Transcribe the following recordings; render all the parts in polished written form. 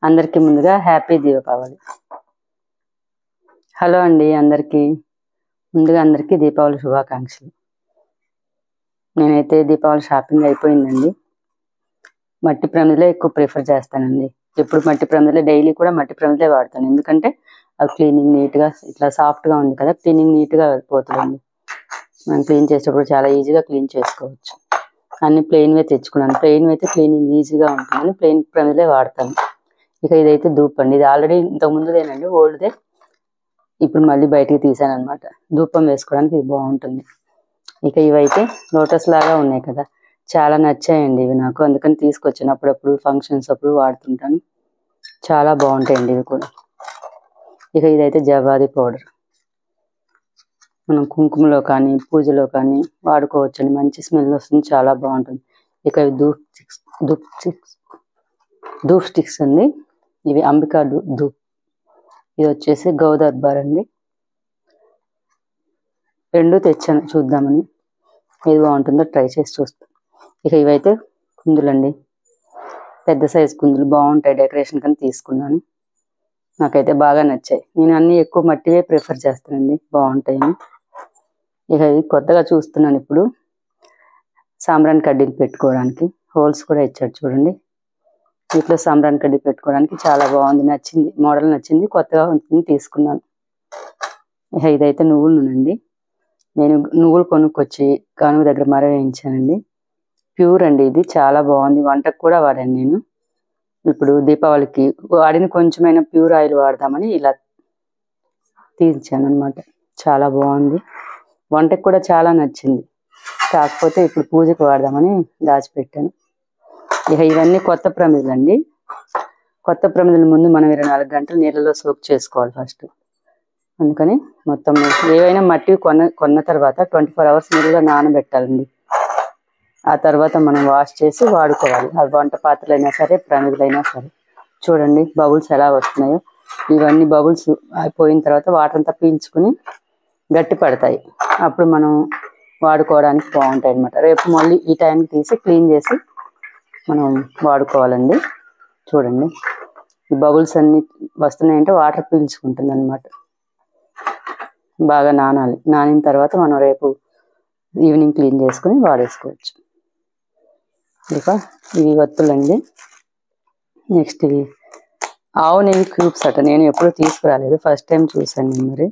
అందరికీ ముందుగా happy Deepavali. Hello అండి అందరికీ. ముందుగా అందరికీ దీపావళి శుభాకాంక్షలు. నేనైతే దీపావళి షాపింగ్ అయిపోయిందండి. మట్టి ప్రమిదలే ఎక్కువ ప్రిఫర్ చేస్తానండి. ఎప్పుడు మట్టి ప్రమిదలే, డైలీ కూడా మట్టి ప్రమిదలే వాడతాను. ఎందుకంటే అది క్లీనింగ్ నీట్గా ఇట్లా సాఫ్ట్గా ఉంది కదా, క్లీనింగ్ నీట్గా పోతుందండి. మనం క్లీన్ చేసేటప్పుడు చాలా ఈజీగా క్లీన్ చేసుకోవచ్చు. అన్ని ప్లెయిన్వే తెచ్చుకున్నాను. ప్లెయిన్ అయితే క్లీనింగ్ ఈజీగా ఉంటుందని ప్లెయిన్ ప్రమిదలే వాడతాను. ఇక ఇదైతే ధూప్ అండి. ఇది ఆల్రెడీ ఇంతకుముందుదేనండి, ఓల్డ్దే. ఇప్పుడు మళ్ళీ బయటికి తీసాను అనమాట. ధూపం వేసుకోవడానికి ఇది బాగుంటుంది. ఇక ఇవైతే లోటస్ లాగా ఉన్నాయి కదా, చాలా నచ్చాయండి ఇవి నాకు. అందుకని తీసుకొచ్చాను. అప్పుడప్పుడు ఫంక్షన్స్ అప్పుడు వాడుతుంటాను. చాలా బాగుంటాయండి ఇవి కూడా. ఇక ఇదైతే జవాది పౌడర్. మనం కుంకుమలో కానీ పూజలో కానీ వాడుకోవచ్చండి. మంచి స్మెల్ వస్తుంది, చాలా బాగుంటుంది. ఇక ఇవి ధూప్ స్టిక్స్ అండి. ఇవి అంబికా ధూప్. ఇది వచ్చేసి గౌ దర్బార్ అండి. రెండు తెచ్చాను చూద్దామని. ఏది బాగుంటుందో ట్రై చేసి చూస్తాను. ఇక ఇవైతే కుందులండి, పెద్ద సైజు కుందులు బాగుంటాయి డెకరేషన్ కానీ తీసుకున్నాను. నాకైతే బాగా నచ్చాయి. నేను అన్ని ఎక్కువ మట్టివే ప్రిఫర్ చేస్తానండి, బాగుంటాయని. ఇక ఇవి కొత్తగా చూస్తున్నాను ఇప్పుడు. సాంబ్రాన్ కడ్డీలు పెట్టుకోవడానికి హోల్స్ కూడా ఇచ్చాడు చూడండి. వీటిలో సాంబ్రాన్ కడ్డీ పెట్టుకోవడానికి చాలా బాగుంది, నచ్చింది. మోడల్ నచ్చింది, కొత్తగా ఉంటుంది, తీసుకున్నాను. ఇక ఇదైతే నువ్వుల నూనె అండి. నేను నువ్వులు కొనుక్కొచ్చి గానుగ దగ్గర మరవేయించానండి. ప్యూర్ అండి ఇది, చాలా బాగుంది. వంటకు కూడా వాడాను నేను. ఇప్పుడు దీపావళికి వాడిన కొంచెమైనా ప్యూర్ ఆయిల్ వాడదామని ఇలా తీయించాను అనమాట. చాలా బాగుంది, వంటకు కూడా చాలా నచ్చింది. కాకపోతే ఇప్పుడు పూజకు వాడదామని దాచిపెట్టాను. ఇక ఇవన్నీ కొత్త ప్రమిదలు అండి. కొత్త ప్రమిదల ముందు మనం 24 గంటలు నీళ్ళలో సోక్ చేసుకోవాలి ఫస్ట్. అందుకని మొత్తం ఏవైనా మట్టి కొన్న తర్వాత 24 అవర్స్ నీళ్ళలో నానబెట్టాలండి. ఆ తర్వాత మనం వాష్ చేసి వాడుకోవాలి. అవి వంట పాత్రలైనా సరే, ప్రమిదలైనా సరే. చూడండి బబుల్స్ ఎలా వస్తున్నాయో. ఇవన్నీ బబుల్స్ అయిపోయిన తర్వాత వాటర్ అంతా పీల్చుకుని గట్టి పడతాయి. అప్పుడు మనం వాడుకోవడానికి బాగుంటాయి అన్నమాట. రేపు మళ్ళీ ఈ టైంకి తీసి క్లీన్ చేసి మనం వాడుకోవాలండి. చూడండి ఈ బబుల్స్ అన్ని వస్తున్నాయంటే వాటర్ పీల్చుకుంటుంది అన్నమాట. బాగా నానాలి. నానిన తర్వాత మనం రేపు ఈవినింగ్ క్లీన్ చేసుకుని వాడేసుకోవచ్చు. ఇక ఇవి వత్తులండి. నెక్స్ట్ ఇవి ఆవు నెయ్యి క్యూబ్స్ అట. నేను ఎప్పుడూ తీసుకురాలేదు, ఫస్ట్ టైం చూసాను నేను. మరి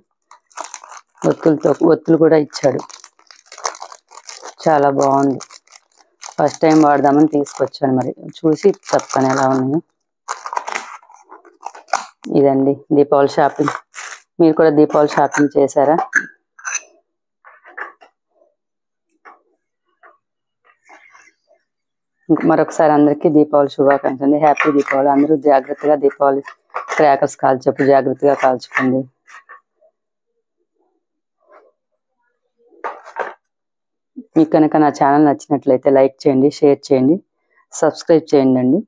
ఒత్తులు కూడా ఇచ్చాడు, చాలా బాగుంది. ఫస్ట్ టైం వాడదామని తీసుకొచ్చాను. మరి చూసి చెప్తాను ఎలా ఉన్నాయో. ఇదండి దీపావళి షాపింగ్. మీరు కూడా దీపావళి షాపింగ్ చేశారా? మరొకసారి అందరికీ దీపావళి శుభాకాంక్షలు. హ్యాపీ దీపావళి. అందరూ జాగ్రత్తగా దీపావళి క్రాకర్స్ కాల్చేప్పుడు జాగ్రత్తగా కాల్చుకోండి. మీకు కనుక నా ఛానల్ నచ్చినట్లయితే లైక్ చేయండి, షేర్ చేయండి, సబ్స్క్రైబ్ చేయండి అండి.